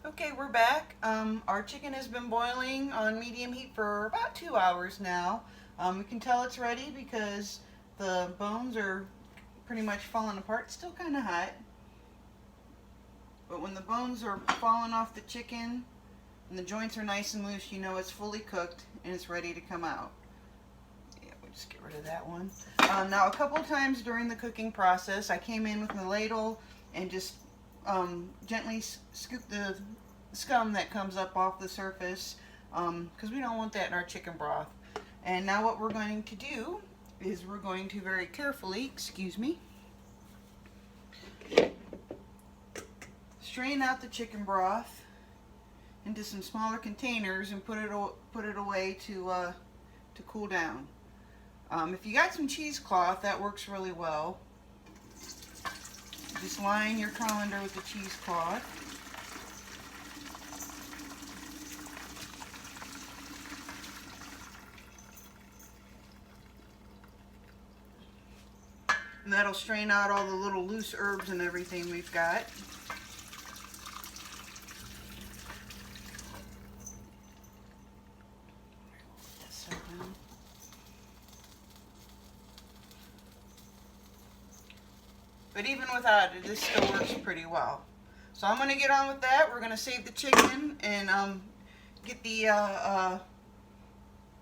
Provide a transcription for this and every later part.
Okay, we're back. Our chicken has been boiling on medium heat for about 2 hours now. We can tell it's ready because the bones are pretty much falling apart. It's still kind of hot, but when the bones are falling off the chicken and the joints are nice and loose, you know it's fully cooked and it's ready to come out. Yeah, we'll just get rid of that one. Now, a couple times during the cooking process, I came in with my ladle and just gently scoop the scum that comes up off the surface because we don't want that in our chicken broth. And now what we're going to do is we're going to very carefully, excuse me, strain out the chicken broth into some smaller containers and put it away to cool down. If you got some cheesecloth, that works really well. Just line your colander with the cheesecloth. And that'll strain out all the little loose herbs and everything we've got. But even without it, this still works pretty well. So I'm going to get on with that. We're going to save the chicken and get the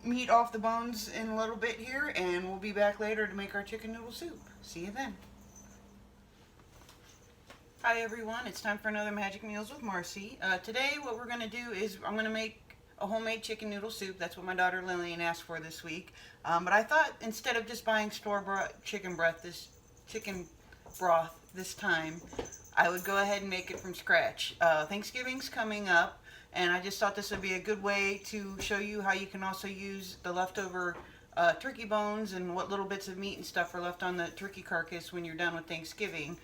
meat off the bones in a little bit here, and we'll be back later to make our chicken noodle soup. See you then. Hi everyone, it's time for another Magic Meals with Marcy. Today what we're going to do is I'm going to make a homemade chicken noodle soup. That's what my daughter Lillian asked for this week. But I thought instead of just buying store-bought chicken broth this time, I would go ahead and make it from scratch. Thanksgiving's coming up, and I just thought this would be a good way to show you how you can also use the leftover turkey bones and what little bits of meat and stuff are left on the turkey carcass when you're done with Thanksgiving.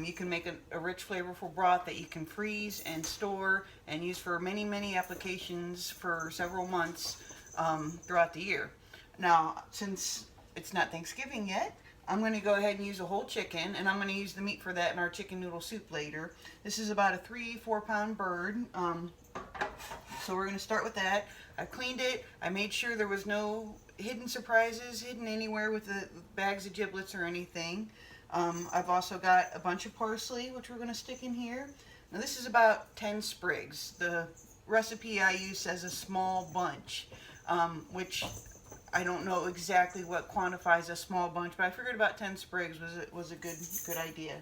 You can make a rich, flavorful broth that you can freeze and store and use for many, many applications for several months throughout the year. Now, since it's not Thanksgiving yet, I'm going to go ahead and use a whole chicken, and I'm going to use the meat for that in our chicken noodle soup later. This is about a 3-4 pound bird, so we're going to start with that. I cleaned it. I made sure there was no hidden surprises hidden anywhere with the bags of giblets or anything. I've also got a bunch of parsley, which we're going to stick in here. Now this is about 10 sprigs. The recipe I use says a small bunch, which I don't know exactly what quantifies a small bunch, but I figured about 10 sprigs was a good idea.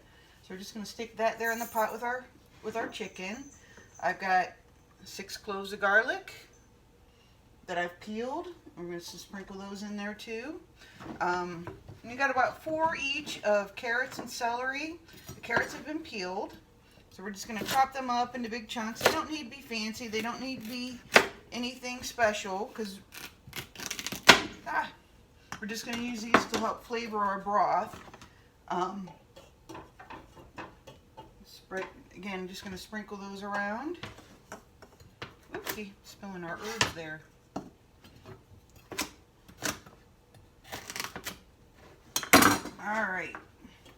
So we're just going to stick that there in the pot with our chicken. I've got 6 cloves of garlic that I've peeled. I'm going to sprinkle those in there too. We got about 4 each of carrots and celery. The carrots have been peeled, so we're just going to chop them up into big chunks. They don't need to be fancy. They don't need to be anything special because we're just going to use these to help flavor our broth. Again, just going to sprinkle those around. Oopsie, spilling our herbs there. Alright,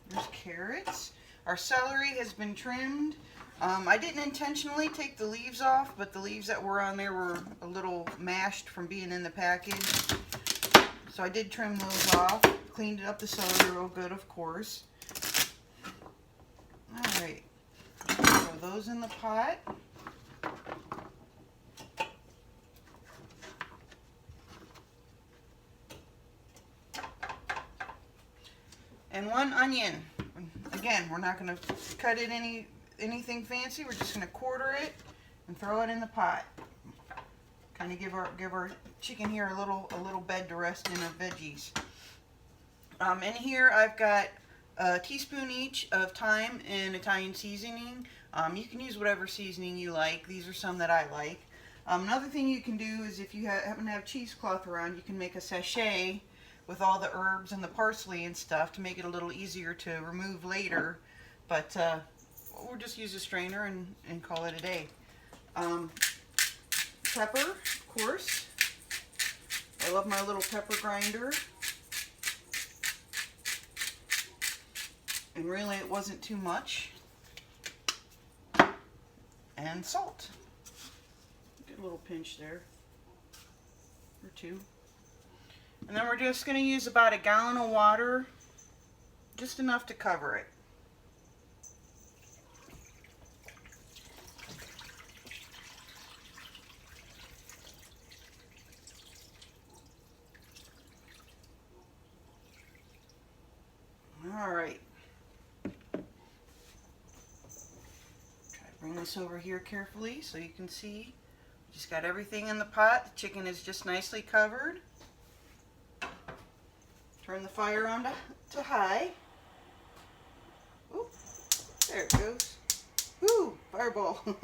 there's carrots. Our celery has been trimmed. I didn't intentionally take the leaves off, but the leaves that were on there were a little mashed from being in the package. So I did trim those off. Cleaned up the celery real good, of course. Alright, throw those in the pot. And 1 onion. Again, we're not going to cut it anything fancy. We're just going to quarter it and throw it in the pot. Kind of give our chicken here a little bed to rest in of veggies. In here I've got a teaspoon each of thyme and Italian seasoning. You can use whatever seasoning you like. These are some that I like. Another thing you can do is if you happen to have cheesecloth around, you can make a sachet with all the herbs and the parsley and stuff to make it a little easier to remove later. But we'll just use a strainer and call it a day. Pepper, of course. I love my little pepper grinder. And really it wasn't too much. and salt. Get a little pinch there, or two. And then we're just going to use about a gallon of water, just enough to cover it. All right. Try to bring this over here carefully so you can see. Just got everything in the pot. The chicken is just nicely covered. Turn the fire on to high. Oop, there it goes. Woo, fireball. All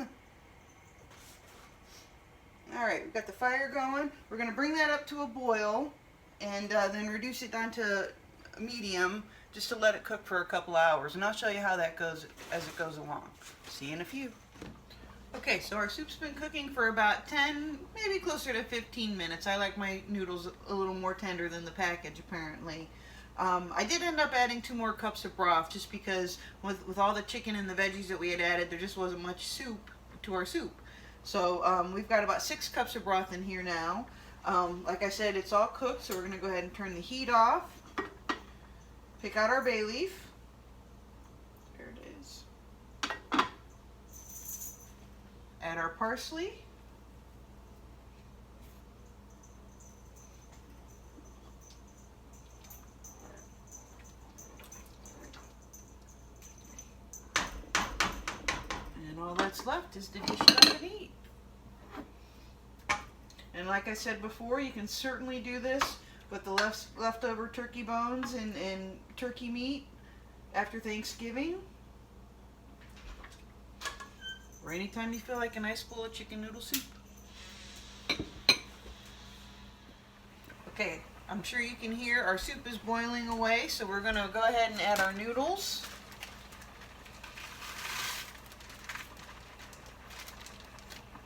right, we've got the fire going. We're going to bring that up to a boil and then reduce it down to medium just to let it cook for a couple hours. And I'll show you how that goes as it goes along. See you in a few. Okay, so our soup's been cooking for about 10, maybe closer to 15 minutes. I like my noodles a little more tender than the package, apparently. I did end up adding 2 more cups of broth just because with all the chicken and the veggies that we had added, there just wasn't much soup to our soup. So we've got about 6 cups of broth in here now. Like I said, it's all cooked, so we're going to go ahead and turn the heat off. Pick out our bay leaf. There it is. Add our parsley. And all that's left is to dish it up and eat. And like I said before, you can certainly do this with the leftover turkey bones and turkey meat after Thanksgiving. Or anytime you feel like a nice bowl of chicken noodle soup. Okay, I'm sure you can hear our soup is boiling away, so we're going to go ahead and add our noodles.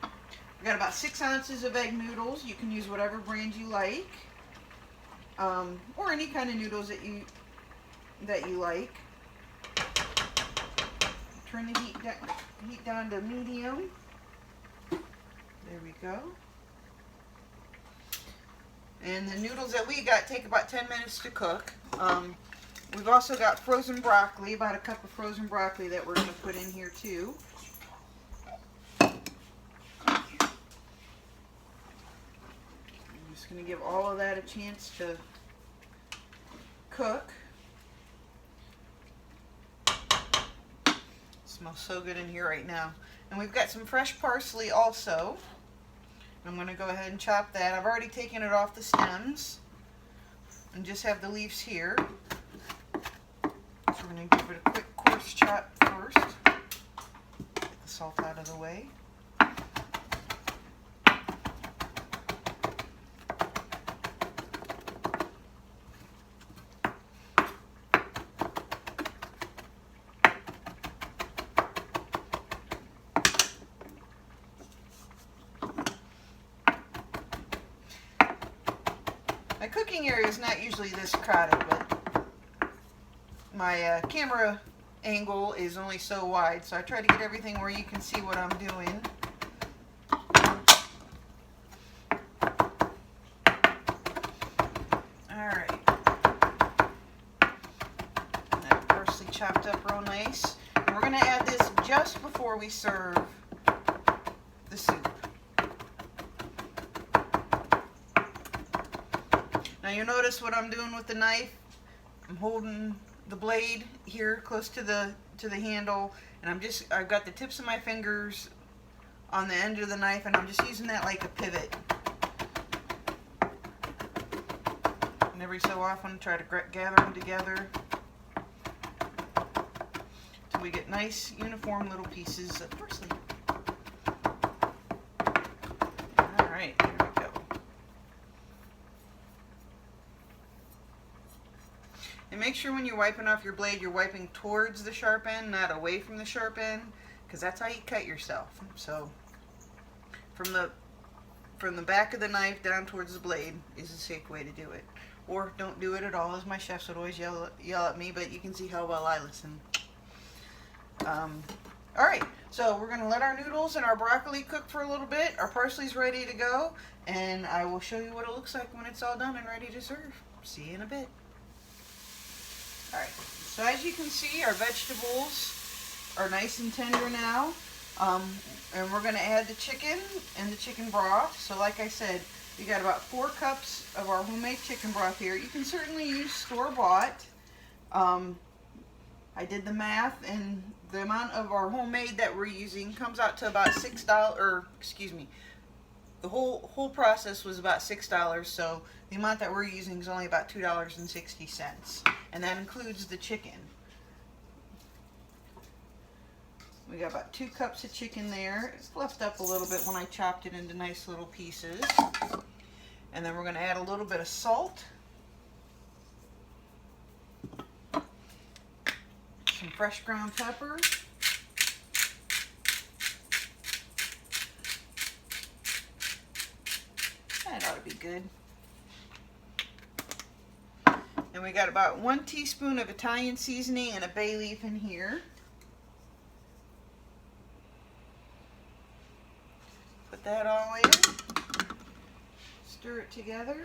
We've got about 6 ounces of egg noodles. You can use whatever brand you like, or any kind of noodles that you like. Turn the heat down to medium. There we go. And the noodles that we got take about 10 minutes to cook. We've also got frozen broccoli, about a cup of frozen broccoli that we're going to put in here too. I'm just going to give all of that a chance to cook. Smells so good in here right now. And we've got some fresh parsley also. I'm going to go ahead and chop that. I've already taken it off the stems and just have the leaves here. So we're going to give it a quick coarse chop first. Get the salt out of the way. My cooking area is not usually this crowded, but my camera angle is only so wide, so I try to get everything where you can see what I'm doing. Alright. That parsley chopped up real nice. And we're going to add this just before we serve the soup. Now you'll notice what I'm doing with the knife. I'm holding the blade here close to the handle, and I've got the tips of my fingers on the end of the knife, and I'm just using that like a pivot. And every so often try to gather them together until we get nice uniform little pieces of parsley. Alright, there we go. And make sure when you're wiping off your blade, you're wiping towards the sharp end, not away from the sharp end, because that's how you cut yourself. So from the back of the knife down towards the blade is a safe way to do it. Or don't do it at all, as my chefs would always yell at me, but you can see how well I listen. Alright, So we're going to let our noodles and our broccoli cook for a little bit. Our parsley's ready to go, and I will show you what it looks like when it's all done and ready to serve. See you in a bit. Alright, so as you can see, our vegetables are nice and tender now. And we're going to add the chicken and the chicken broth. So like I said, we got about 4 cups of our homemade chicken broth here. You can certainly use store-bought. I did the math, and the amount of our homemade that we're using comes out to about $6, or excuse me, the whole process was about $6, so the amount that we're using is only about $2.60, and that includes the chicken. We got about 2 cups of chicken there. It's fluffed up a little bit when I chopped it into nice little pieces. And then we're going to add a little bit of salt, some fresh ground pepper, that ought to be good. And we got about 1 teaspoon of Italian seasoning and a bay leaf in here. Put that all in. Stir it together.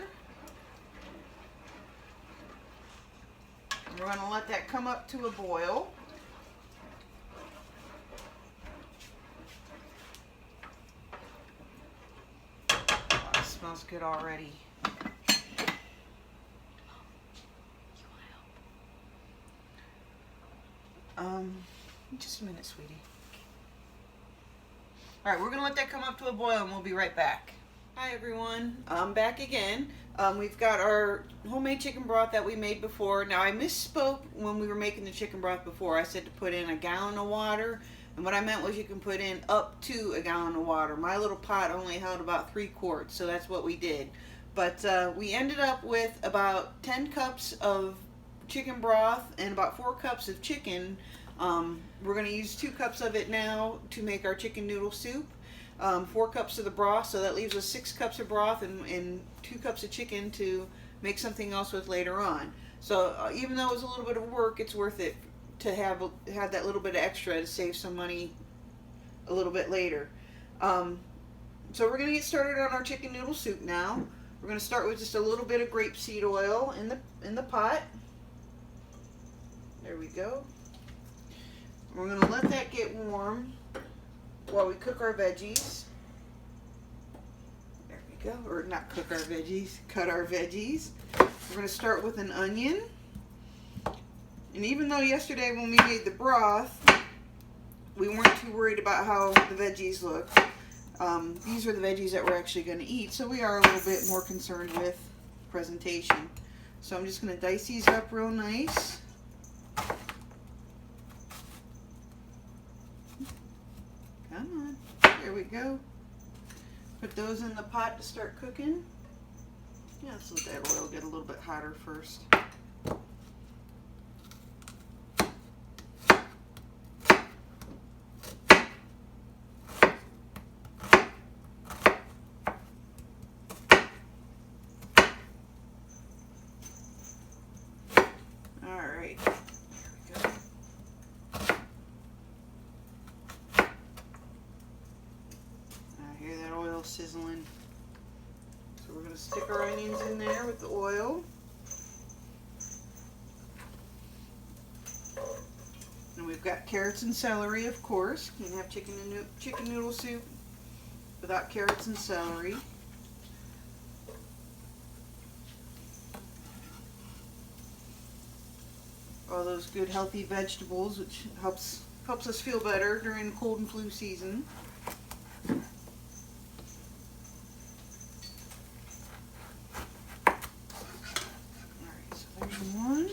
And we're going to let that come up to a boil. Oh, it smells good already. Just a minute, sweetie. Alright, we're going to let that come up to a boil and we'll be right back. Hi everyone, I'm back again. We've got our homemade chicken broth that we made before. Now I misspoke when we were making the chicken broth before. I said to put in a gallon of water, and what I meant was you can put in up to a gallon of water. My little pot only held about 3 quarts, so that's what we did. But we ended up with about 10 cups of chicken broth and about 4 cups of chicken. We're going to use 2 cups of it now to make our chicken noodle soup. 4 cups of the broth, so that leaves us 6 cups of broth and 2 cups of chicken to make something else with later on. So even though it's a little bit of work, it's worth it to have that little bit of extra to save some money a little bit later. So we're going to get started on our chicken noodle soup now. We're going to start with just a little bit of grapeseed oil in the pot. There we go. We're going to let that get warm while we cook our veggies. There we go. Or not cook our veggies, cut our veggies. We're going to start with an onion. And even though yesterday when we made the broth, we weren't too worried about how the veggies look, these are the veggies that we're actually going to eat, so we are a little bit more concerned with presentation. So I'm just going to dice these up real nice. Come on, there we go. Put those in the pot to start cooking. Yeah, let's let that oil get a little bit hotter first. Alright, there we go. I hear that oil sizzling. So we're going to stick our onions in there with the oil. And we've got carrots and celery, of course. You can have chicken noodle soup without carrots and celery. All those good healthy vegetables, which helps us feel better during cold and flu season. Alright, so there's one.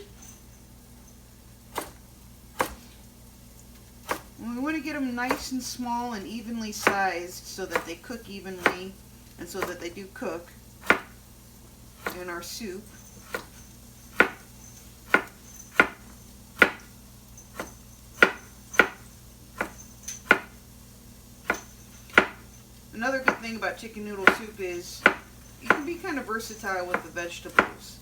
And we want to get them nice and small and evenly sized so that they cook evenly and so that they do cook in our soup. Another good thing about chicken noodle soup is you can be kind of versatile with the vegetables.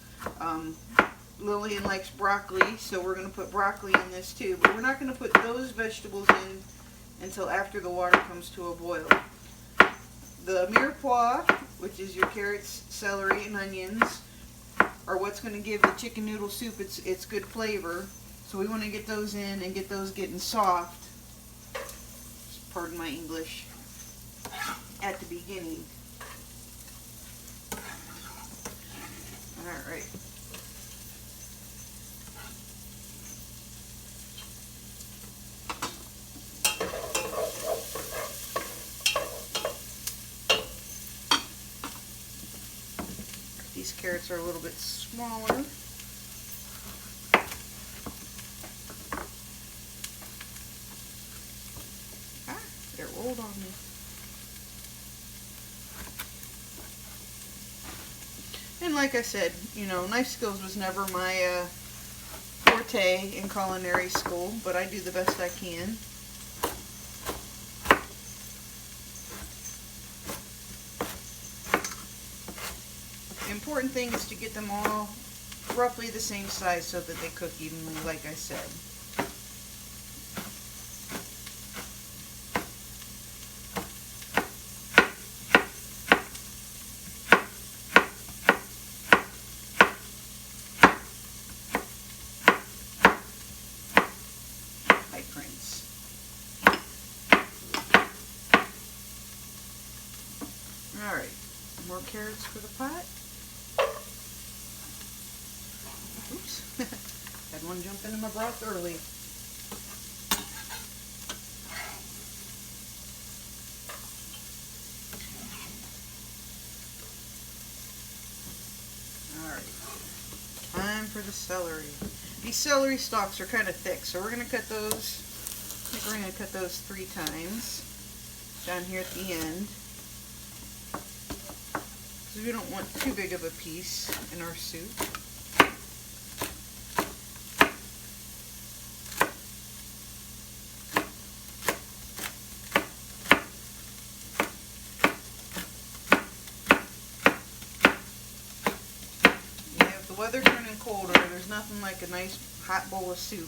Lillian likes broccoli, so we're going to put broccoli in this too, but we're not going to put those vegetables until after the water comes to a boil. The mirepoix, which is your carrots, celery, and onions, are what's going to give the chicken noodle soup its good flavor. So we want to get those in and get those getting soft. Pardon my English. At the beginning. Alright. These carrots are a little bit smaller. It rolled on me. And like I said, you know, knife skills was never my forte in culinary school, but I do the best I can. The important thing is to get them all roughly the same size so that they cook evenly, like I said. Alright, more carrots for the pot. Oops, had one jump into my broth early. Alright, time for the celery. These celery stalks are kind of thick, so we're going to cut those, I think we're going to cut those 3 times down here at the end. We don't want too big of a piece in our soup. Yeah, if the weather turning colder, there's nothing like a nice hot bowl of soup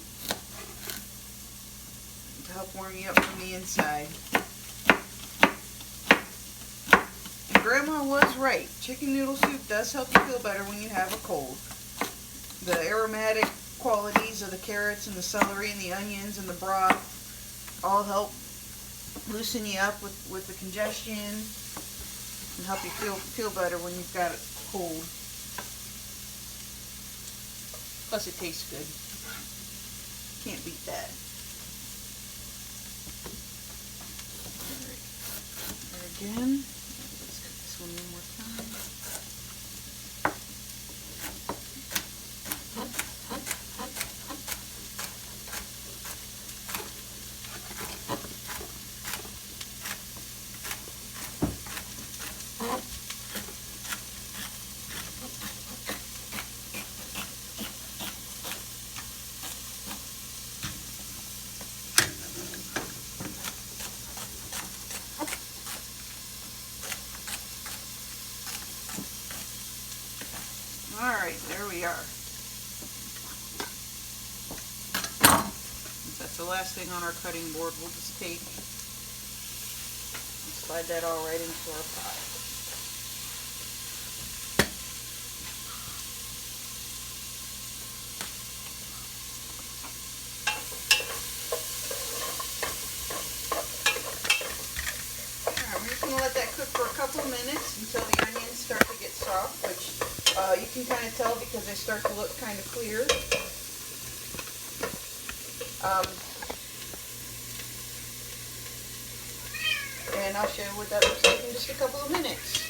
to help warm you up from the inside. Grandma was right. Chicken noodle soup does help you feel better when you have a cold. The aromatic qualities of the carrots and the celery and the onions and the broth all help loosen you up with the congestion and help you feel better when you've got a cold. Plus it tastes good. Can't beat that. Alright. There again. One more time. Alright, there we are. Since that's the last thing on our cutting board, we'll just take and slide that all right into our pot. Alright, we're just going to let that cook for a couple minutes until the onions start to get soft, which you can kind of tell because they start to look kind of clear. And I'll show you what that looks like in just a couple of minutes.